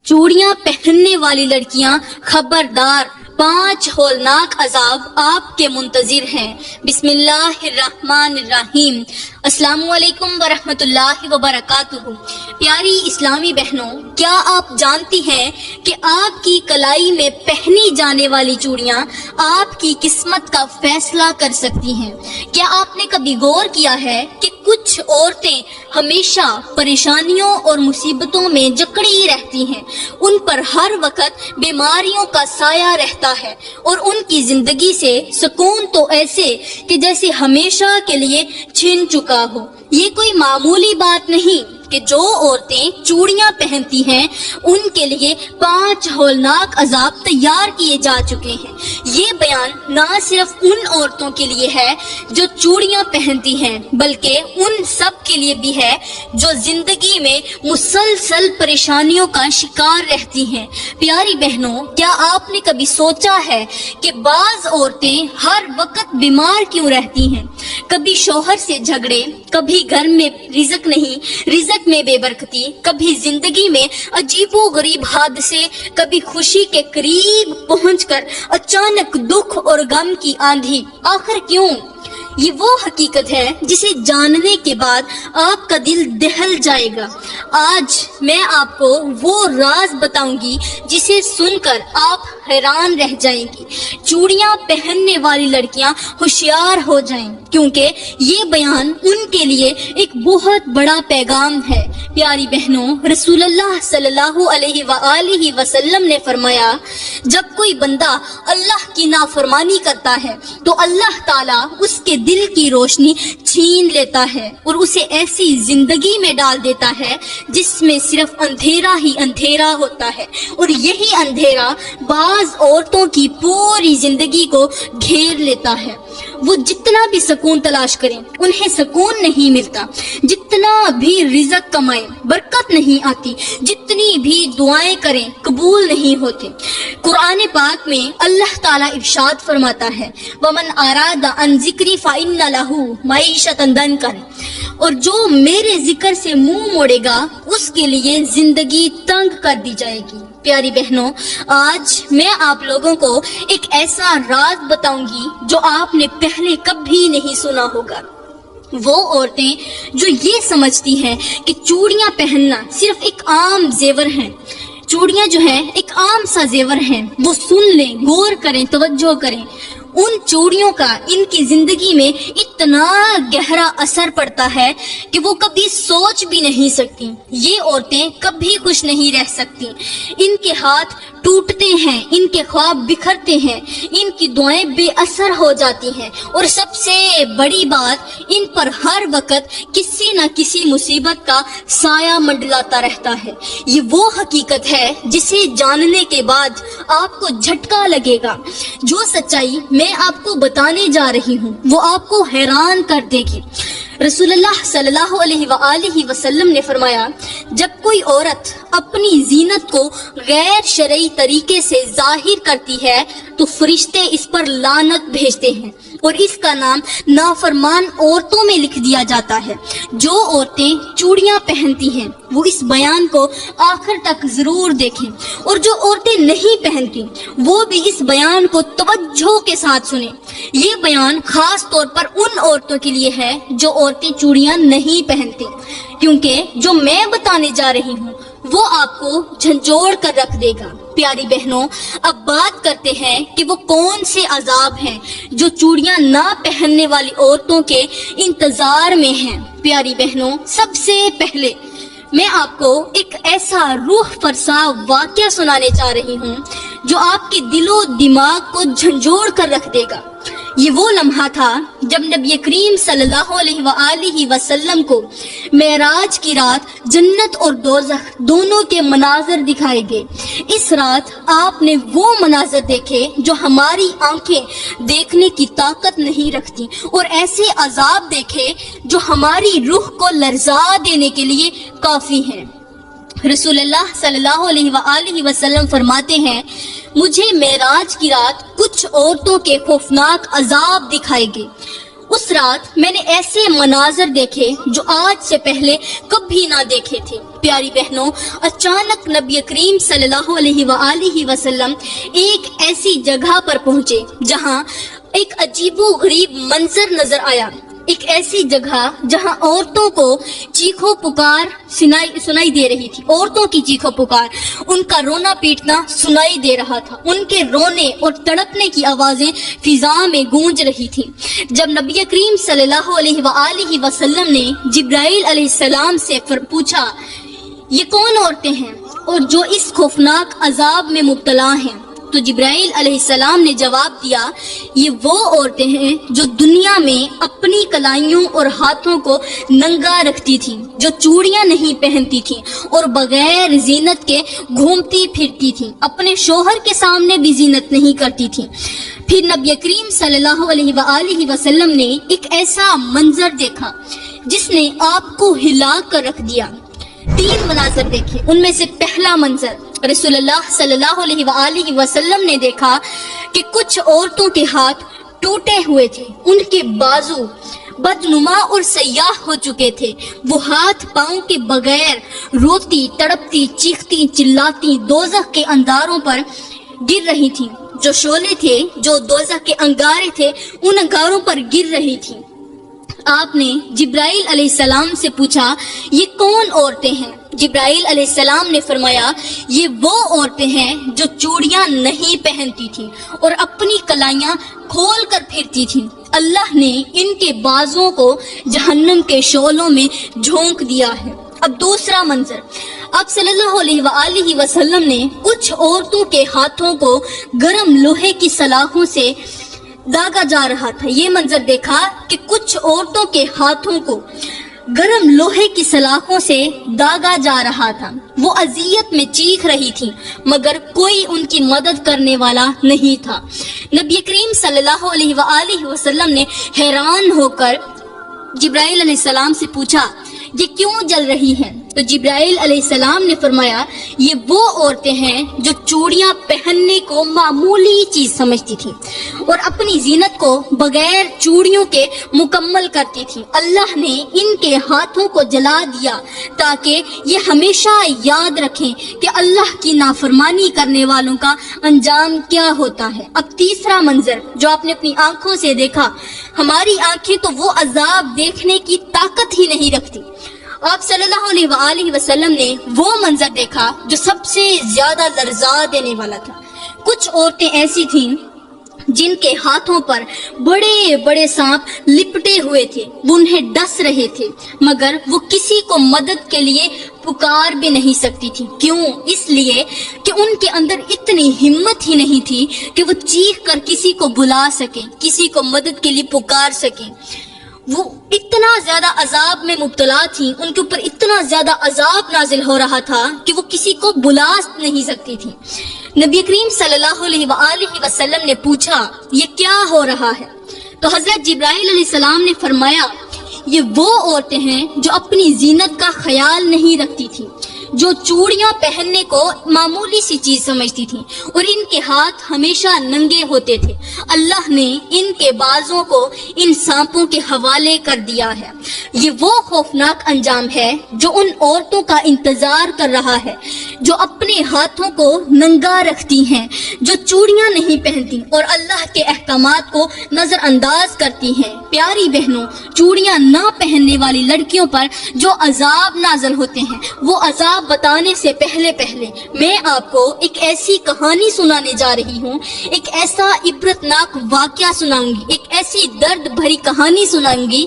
چوڑیاں پہننے والی لڑکیاں خبردار، 5 ہولناک عذاب آپ کے منتظر ہیں۔ بسم اللہ الرحمن الرحیم۔ السلام علیکم ورحمۃ اللہ وبرکاتہ۔ پیاری اسلامی بہنوں، کیا آپ جانتی ہیں کہ آپ کی کلائی میں پہنی جانے والی چوڑیاں آپ کی قسمت کا فیصلہ کر سکتی ہیں؟ کیا آپ نے کبھی غور کیا ہے کہ کچھ عورتیں ہمیشہ پریشانیوں اور مصیبتوں میں جکڑی رہتی ہیں، ان پر ہر وقت بیماریوں کا سایہ رہتا ہے اور ان کی زندگی سے سکون تو ایسے کہ جیسے ہمیشہ کے لیے چھن چکا ہو۔ یہ کوئی معمولی بات نہیں کہ جو عورتیں چوڑیاں پہنتی ہیں ان کے لیے 5 ہولناک عذاب تیار کیے جا چکے ہیں۔ یہ بیان نہ صرف ان عورتوں کے لیے ہے جو چوڑیاں پہنتی ہیں، بلکہ ان سب کے لیے بھی ہے جو زندگی میں مسلسل پریشانیوں کا شکار رہتی ہیں۔ پیاری بہنوں، کیا آپ نے کبھی سوچا ہے کہ بعض عورتیں ہر وقت بیمار کیوں رہتی ہیں؟ کبھی شوہر سے جھگڑے، کبھی گھر میں رزق نہیں، رزق میں بے برکتی، کبھی زندگی میں عجیب و غریب حادثے، کبھی خوشی کے قریب پہنچ کر اچانک دکھ اور غم کی آندھی۔ آخر کیوں؟ یہ وہ حقیقت ہے جسے جاننے کے بعد آپ کا دل دہل جائے گا۔ آج میں آپ کو وہ راز بتاؤں گی جسے سن کر آپ حیران رہ جائیں گی۔ چوڑیاں پہننے والی لڑکیاں ہوشیار ہو جائیں، کیونکہ یہ بیان ان کے لیے ایک بہت بڑا پیغام ہے۔ پیاری بہنوں، رسول اللہ صلی اللہ علیہ وآلہ وسلم نے فرمایا، جب کوئی بندہ اللہ کی نافرمانی کرتا ہے تو اللہ تعالیٰ اس کے دل کی روشنی چھین لیتا ہے اور اسے ایسی زندگی میں ڈال دیتا ہے جس میں صرف اندھیرا ہی اندھیرا ہوتا ہے، اور یہی اندھیرا بعض عورتوں کی پوری زندگی کو گھیر لیتا ہے۔ وہ جتنا بھی سکون تلاش کریں انہیں سکون نہیں ملتا، جتنا بھی رزق کمائیں برکت نہیں آتی، جتنی بھی دعائیں کریں قبول نہیں ہوتے۔ قرآن پاک میں اللہ تعالیٰ ارشاد فرماتا ہے، وَمَنْ أَرَادَ عَنْ ذِكْرِي فَإِنَّ لَهُ مَعِيشَةً ضَنْكًا، اور جو میرے ذکر سے منہ موڑے گا اس کے لیے زندگی تنگ کر دی جائے گی۔ پیاری بہنوں، آج میں آپ لوگوں کو ایک ایسا راز بتاؤں گی جو آپ نے پہلے کبھی نہیں سنا ہوگا۔ وہ عورتیں جو یہ سمجھتی ہیں کہ چوڑیاں پہننا صرف ایک عام زیور ہے، چوڑیاں جو ہے ایک عام سا زیور ہیں، وہ سن لیں، غور کریں، توجہ کریں۔ ان چوڑیوں کا ان کی زندگی میں اتنا گہرا اثر پڑتا ہے کہ وہ کبھی سوچ بھی نہیں سکتی۔ یہ عورتیں کبھی خوش نہیں رہ سکتی، ان کے ہاتھ ٹوٹتے ہیں، ان کے خواب بکھرتے ہیں، ان کی دعائیں بے اثر ہو جاتی ہیں، اور سب سے بڑی بات، ان پر ہر وقت کسی نہ کسی مصیبت کا سایہ منڈلاتا رہتا ہے۔ یہ وہ حقیقت ہے جسے جاننے کے بعد آپ کو جھٹکا لگے گا۔ جو سچائی میں آپ کو بتانے جا رہی ہوں وہ آپ کو حیران کر دے گی۔ رسول اللہ صلی اللہ علیہ وآلہ وسلم نے فرمایا، جب کوئی عورت اپنی زینت کو غیر شرعی طریقے سے ظاہر کرتی ہے تو فرشتے اس پر لعنت بھیجتے ہیں اور اس کا نام نافرمان عورتوں میں لکھ دیا جاتا ہے۔ جو عورتیں چوڑیاں پہنتی ہیں وہ اس بیان کو آخر تک ضرور دیکھیں، اور جو عورتیں نہیں پہنتی وہ بھی اس بیان کو توجہ کے ساتھ سنیں۔ یہ بیان خاص طور پر ان عورتوں کے لیے ہے جو عورتیں چوڑیاں نہیں پہنتی، کیونکہ جو میں بتانے جا رہی ہوں وہ آپ کو جھنجھوڑ کر رکھ دے گا۔ پیاری بہنوں، اب بات کرتے ہیں کہ وہ کون سے عذاب ہیں جو چوڑیاں نہ پہننے والی عورتوں کے انتظار میں ہیں۔ پیاری بہنوں، سب سے پہلے میں آپ کو ایک ایسا روح فرسا واقعہ سنانے چاہ رہی ہوں جو آپ کے دل و دماغ کو جھنجھوڑ کر رکھ دے گا۔ یہ وہ لمحہ تھا جب نبی کریم صلی اللہ علیہ وآلہ وسلم کو معراج کی رات جنت اور دوزخ دونوں کے مناظر دکھائے گئے۔ اس رات آپ نے وہ مناظر دیکھے جو ہماری آنکھیں دیکھنے کی طاقت نہیں رکھتی، اور ایسے عذاب دیکھے جو ہماری روح کو لرزا دینے کے لیے کافی ہیں۔ رسول اللہ صلی اللہ علیہ وآلہ وسلم فرماتے ہیں، مجھے معراج کی رات کچھ عورتوں کے خوفناک عذاب دکھائے گئے۔ اس رات میں نے ایسے مناظر دیکھے جو آج سے پہلے کبھی نہ دیکھے تھے۔ پیاری بہنوں، اچانک نبی کریم صلی اللہ علیہ وآلہ وسلم ایک ایسی جگہ پر پہنچے جہاں ایک عجیب و غریب منظر نظر آیا۔ ایک ایسی جگہ جہاں عورتوں کو چیخو پکار سنائی دے رہی تھی، عورتوں کی چیخو پکار، ان کا رونا پیٹنا سنائی دے رہا تھا، ان کے رونے اور تڑپنے کی آوازیں فضا میں گونج رہی تھیں۔ جب نبی کریم صلی اللہ علیہ وآلہ وسلم نے جبرائیل علیہ السلام سے پوچھا یہ کون عورتیں ہیں اور جو اس خوفناک عذاب میں مبتلا ہیں، تو جبرائیل علیہ السلام نے جواب دیا یہ وہ عورتیں ہیں جو دنیا میں اپنی کلائیوں اور ہاتھوں کو ننگا رکھتی تھیں، جو چوڑیاں نہیں پہنتی تھیں اور بغیر زینت کے گھومتی پھرتی تھیں، اپنے شوہر کے سامنے بھی زینت نہیں کرتی تھیں۔ پھر نبی کریم صلی اللہ علیہ وآلہ وسلم نے ایک ایسا منظر دیکھا جس نے آپ کو ہلا کر رکھ دیا۔ 3 مناظر دیکھے، ان میں سے پہلا منظر رسول اللہ صلی اللہ علیہ وآلہ وسلم نے دیکھا کہ کچھ عورتوں کے ہاتھ ٹوٹے ہوئے تھے، ان کے بازو بدنما اور سیاہ ہو چکے تھے، وہ ہاتھ پاؤں کے بغیر روتی تڑپتی چیختی چلاتی دوزخ کے انداروں پر گر رہی تھیں، جو شعلے تھے جو دوزخ کے انگارے تھے ان انگاروں پر گر رہی تھیں۔ آپ نے جبرائیل علیہ السلام سے پوچھا یہ کون عورتیں ہیں؟ جبرائیل علیہ السلام نے فرمایا یہ وہ عورتیں ہیں جو چوڑیاں نہیں پہنتی تھیں اور اپنی کلائیاں کھول کر پھرتی تھیں، اللہ نے ان کے بازوں کو جہنم کے شعلوں میں جھونک دیا ہے۔ اب دوسرا منظر، آپ صلی اللہ علیہ وآلہ وسلم نے کچھ عورتوں کے ہاتھوں کو گرم لوہے کی سلاخوں سے داغا جا رہا تھا۔ یہ منظر دیکھا کہ کچھ عورتوں کے ہاتھوں کو گرم لوہے کی سلاخوں سے داغا جا رہا تھا، وہ اذیت میں چیخ رہی تھی مگر کوئی ان کی مدد کرنے والا نہیں تھا۔ نبی کریم صلی اللہ علیہ وآلہ وسلم نے حیران ہو کر جبرائیل علیہ السلام سے پوچھا یہ کیوں جل رہی ہیں؟ تو جبرائیل علیہ السلام نے فرمایا یہ وہ عورتیں ہیں جو چوڑیاں پہننے کو معمولی چیز سمجھتی تھیں اور اپنی زینت کو بغیر چوڑیوں کے مکمل کرتی تھیں۔ اللہ نے ان کے ہاتھوں کو جلا دیا تاکہ یہ ہمیشہ یاد رکھیں کہ اللہ کی نافرمانی کرنے والوں کا انجام کیا ہوتا ہے۔ اب تیسرا منظر جو آپ نے اپنی آنکھوں سے دیکھا، ہماری آنکھیں تو وہ عذاب دیکھنے کی طاقت ہی نہیں رکھتی۔ آپ صلی اللہ علیہ وآلہ وسلم نے وہ منظر دیکھا جو سب سے زیادہ لرزا دینے والا تھا۔ کچھ عورتیں ایسی تھیں جن کے ہاتھوں پر بڑے بڑے سانپ لپٹے ہوئے تھے، وہ انہیں ڈس رہے تھے مگر وہ کسی کو مدد کے لیے پکار بھی نہیں سکتی تھی۔ کیوں؟ اس لیے کہ ان کے اندر اتنی ہمت ہی نہیں تھی کہ وہ چیخ کر کسی کو بلا سکیں، کسی کو مدد کے لیے پکار سکیں۔ وہ اتنا زیادہ عذاب میں مبتلا تھیں، ان کے اوپر اتنا زیادہ عذاب نازل ہو رہا تھا کہ وہ کسی کو بلا نہیں سکتی تھی۔ نبی کریم صلی اللہ علیہ وآلہ وسلم نے پوچھا یہ کیا ہو رہا ہے؟ تو حضرت جبرائیل علیہ السلام نے فرمایا یہ وہ عورتیں ہیں جو اپنی زینت کا خیال نہیں رکھتی تھی، جو چوڑیاں پہننے کو معمولی سی چیز سمجھتی تھیں اور ان کے ہاتھ ہمیشہ ننگے ہوتے تھے۔ اللہ نے ان کے بازوں کو ان سانپوں کے حوالے کر دیا ہے۔ یہ وہ خوفناک انجام ہے جو ان عورتوں کا انتظار کر رہا ہے جو اپنے ہاتھوں کو ننگا رکھتی ہیں، جو چوڑیاں نہیں پہنتی اور اللہ کے احکامات کو نظر انداز کرتی ہیں۔ پیاری بہنوں، چوڑیاں نہ پہننے والی لڑکیوں پر جو عذاب نازل ہوتے ہیں، وہ عذاب بتانے سے پہلے میں آپ کو ایک ایسی کہانی سنانے جا رہی ہوں، ایک ایسا عبرتناک واقعہ سناؤں گی، ایک ایسی درد بھری کہانی سناؤں گی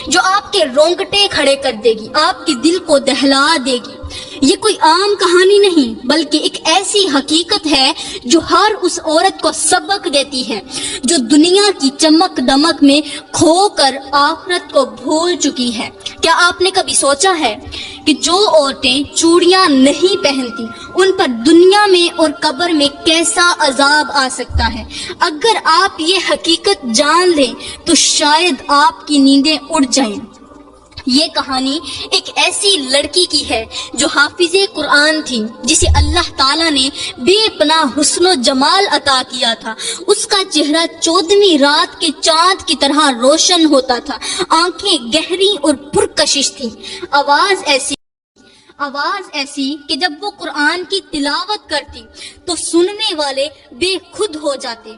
جو آپ کے رونگٹے کھڑے کر دے گی، آپ کے دل کو دہلا دے گی۔ یہ کوئی عام کہانی نہیں بلکہ ایک ایسی حقیقت ہے جو ہر اس عورت کو سبق دیتی ہے جو دنیا کی چمک دمک میں کھو کر آخرت کو بھول چکی ہے۔ کیا آپ نے کبھی سوچا ہے کہ جو عورتیں چوڑیاں نہیں پہنتی ان پر دنیا میں اور قبر میں کیسا عذاب آ سکتا ہے؟ اگر آپ یہ حقیقت جان لیں تو شاید آپ کی نیندیں اڑ جائیں۔ یہ کہانی ایک ایسی لڑکی کی ہے جو حافظ قرآن تھی، جسے اللہ تعالیٰ نے بے پناہ حسن و جمال عطا کیا تھا۔ اس کا چہرہ 14ویں رات کے چاند کی طرح روشن ہوتا تھا، آنکھیں گہری اور پرکشش تھیں، آواز ایسی کہ جب وہ قرآن کی تلاوت کرتی تو سننے والے بے خود ہو جاتے۔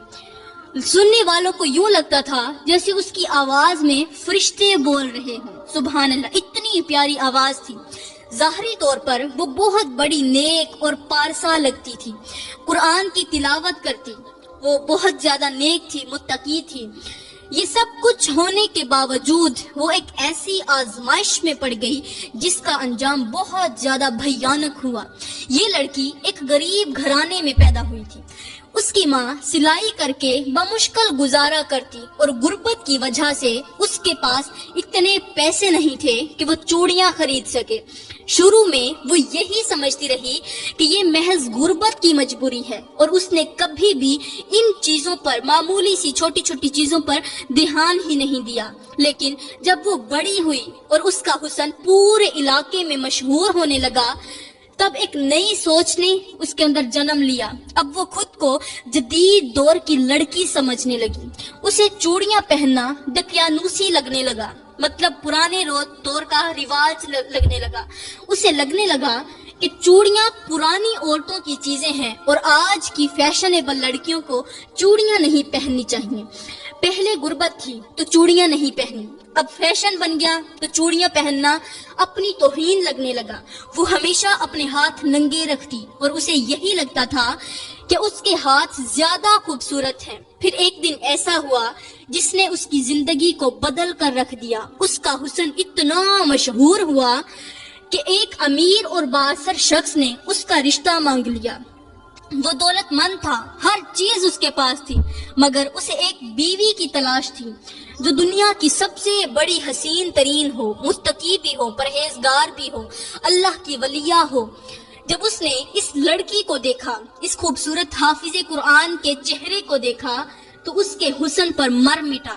سننے والوں کو یوں لگتا تھا جیسے اس کی آواز میں فرشتے بول رہے ہوں۔ سبحان اللہ، اتنی پیاری آواز تھی۔ ظاہری طور پر وہ بہت بڑی نیک اور پارسا لگتی تھی، قرآن کی تلاوت کرتی، وہ بہت زیادہ نیک تھی، متقی تھی۔ یہ سب کچھ ہونے کے باوجود وہ ایک ایسی آزمائش میں پڑ گئی جس کا انجام بہت زیادہ بھیانک ہوا۔ یہ لڑکی ایک غریب گھرانے میں پیدا ہوئی تھی۔ اس کی ماں سلائی کر کے بمشکل گزارا کرتی اور غربت کی وجہ سے اس کے پاس اتنے پیسے نہیں تھے کہ وہ چوڑیاں خرید سکے۔ شروع میں وہ یہی سمجھتی رہی کہ یہ محض غربت کی مجبوری ہے، اور اس نے کبھی بھی ان چیزوں پر، معمولی سی چھوٹی چھوٹی چیزوں پر دھیان ہی نہیں دیا۔ لیکن جب وہ بڑی ہوئی اور اس کا حسن پورے علاقے میں مشہور ہونے لگا، تب ایک نئی سوچ نے اس کے اندر جنم لیا۔ اب وہ خود کو جدید دور کی لڑکی سمجھنے لگی۔ اسے چوڑیاں پہننا دقیانوسی لگنے لگا، مطلب پرانے دور کا رواج لگنے لگا۔ اسے لگنے لگا کہ چوڑیاں پرانی عورتوں کی چیزیں ہیں اور آج کی فیشنیبل لڑکیوں کو چوڑیاں نہیں پہننی چاہیے۔ پہلے غربت تھی تو چوڑیاں نہیں پہنی، اب فیشن بن گیا تو چوڑیاں پہننا اپنی توہین لگنے لگا۔ وہ ہمیشہ اپنے ہاتھ ننگے رکھتی اور اسے یہی لگتا تھا کہ اس کے ہاتھ زیادہ خوبصورت ہیں۔ پھر ایک دن ایسا ہوا جس نے اس کی زندگی کو بدل کر رکھ دیا۔ اس کا حسن اتنا مشہور ہوا کہ ایک امیر اور بااثر شخص نے اس کا رشتہ مانگ لیا۔ وہ دولت مند تھا، ہر چیز اس کے پاس تھی، مگر اسے ایک بیوی کی تلاش تھی جو دنیا کی سب سے بڑی حسین ترین ہو، متقی بھی ہو، پرہیزگار بھی ہو، اللہ کی ولیہ ہو۔ جب اس نے اس لڑکی کو دیکھا، اس خوبصورت حافظ قرآن کے چہرے کو دیکھا، تو اس کے حسن پر مر مٹا۔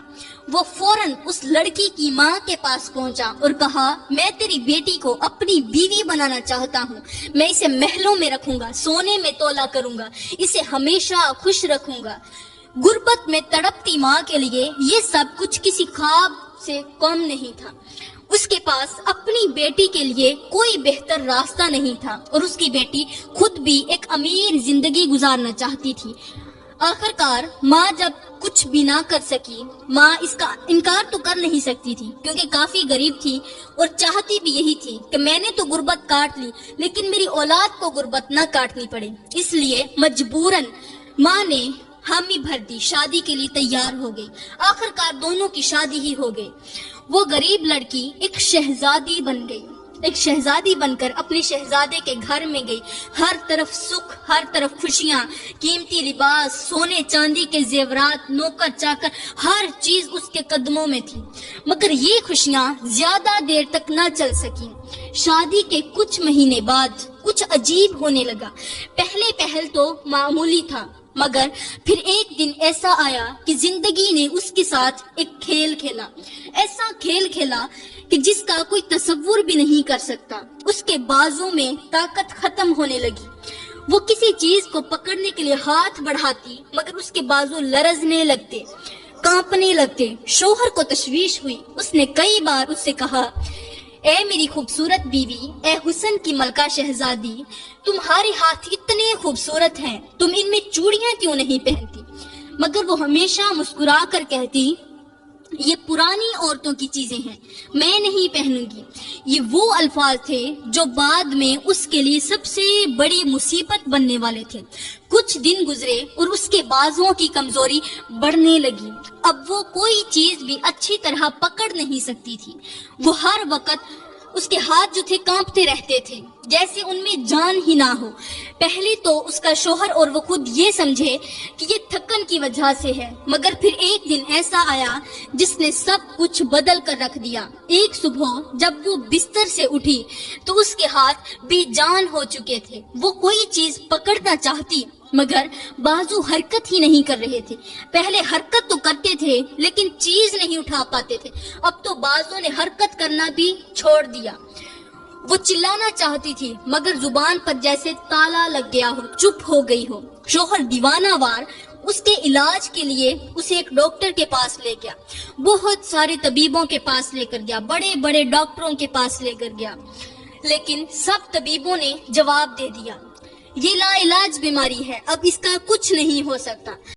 وہ فوراً اس لڑکی کی ماں کے پاس پہنچا اور کہا، میں تیری بیٹی کو اپنی بیوی بنانا چاہتا ہوں، میں اسے محلوں میں رکھوں گا، سونے میں تولا کروں گا، اسے ہمیشہ خوش رکھوں گا۔ غربت میں تڑپتی ماں کے لیے یہ سب کچھ کسی خواب سے کم نہیں تھا۔ اس کے پاس اپنی بیٹی کے لیے کوئی بہتر راستہ نہیں تھا، اور اس کی بیٹی خود بھی ایک امیر زندگی گزارنا چاہتی تھی۔ آخرکار ماں جب کچھ بھی نہ کر سکی، ماں اس کا انکار تو کر نہیں سکتی تھی کیونکہ کافی غریب تھی، اور چاہتی بھی یہی تھی کہ میں نے تو غربت کاٹ لی لیکن میری اولاد کو غربت نہ کاٹنی پڑے۔ اس لیے مجبوراً ماں نے حامی بھر دی، شادی کے لیے تیار ہو گئی۔ آخرکار دونوں کی شادی ہی ہو گئی۔ وہ غریب لڑکی ایک شہزادی بن گئی، ایک شہزادی بن کر اپنے شہزادے کے گھر میں گئی۔ ہر طرف سکھ، ہر طرف خوشیاں، قیمتی لباس، سونے چاندی کے زیورات، نوکر چاکر، ہر چیز اس کے قدموں میں تھی۔ مگر یہ خوشیاں زیادہ دیر تک نہ چل سکیں۔ شادی کے کچھ مہینے بعد کچھ عجیب ہونے لگا۔ پہل تو معمولی تھا، مگر پھر ایک دن ایسا آیا کہ زندگی نے اس کے ساتھ ایک کھیل کھیلا، ایسا کھیل کھیلا کہ جس کا کوئی تصور بھی نہیں کر سکتا۔ اس کے بازوں میں طاقت ختم ہونے لگی۔ وہ کسی چیز کو پکڑنے کے لیے ہاتھ بڑھاتی مگر اس کے بازو لرزنے لگتے، کانپنے لگتے۔ شوہر کو تشویش ہوئی۔ اس نے کئی بار اس سے کہا، اے میری خوبصورت بیوی، اے حسن کی ملکہ شہزادی، تمہارے ہاتھ اتنے خوبصورت ہیں، تم ان میں چوڑیاں کیوں نہیں پہنتی؟ مگر وہ ہمیشہ مسکرا کر کہتی، یہ پرانی عورتوں کی چیزیں ہیں، میں نہیں پہنوں گی۔ یہ وہ الفاظ تھے جو بعد میں اس کے لیے سب سے بڑی مصیبت بننے والے تھے۔ کچھ دن گزرے اور اس کے بازوؤں کی کمزوری بڑھنے لگی۔ اب وہ کوئی چیز بھی اچھی طرح پکڑ نہیں سکتی تھی۔ وہ ہر وقت اس کے ہاتھ جو تھے کانپتے رہتے تھے، جیسے ان میں جان ہی نہ ہو۔ پہلے تو اس کا شوہر اور وہ خود یہ سمجھے کہ یہ تھکن کی وجہ سے ہے، مگر پھر ایک دن ایسا آیا جس نے سب کچھ بدل کر رکھ دیا۔ ایک صبح جب وہ بستر سے اٹھی تو اس کے ہاتھ بے جان ہو چکے تھے۔ وہ کوئی چیز پکڑنا چاہتی مگر بازو حرکت ہی نہیں کر رہے تھے۔ پہلے حرکت تو کرتے تھے لیکن چیز نہیں اٹھا پاتے تھے، اب تو بازو نے حرکت کرنا بھی چھوڑ دیا۔ وہ چلانا چاہتی تھی مگر زبان پر جیسے تالا لگ گیا ہو، چپ ہو گئی ہو۔ شوہر دیوانہ وار اس کے علاج کے لیے اسے ایک ڈاکٹر کے پاس لے گیا، بہت سارے طبیبوں کے پاس لے کر گیا، بڑے بڑے ڈاکٹروں کے پاس لے کر گیا، لیکن سب طبیبوں نے جواب دے دیا، یہ لا علاج بیماری ہے، اب اس کا کچھ نہیں ہو سکتا۔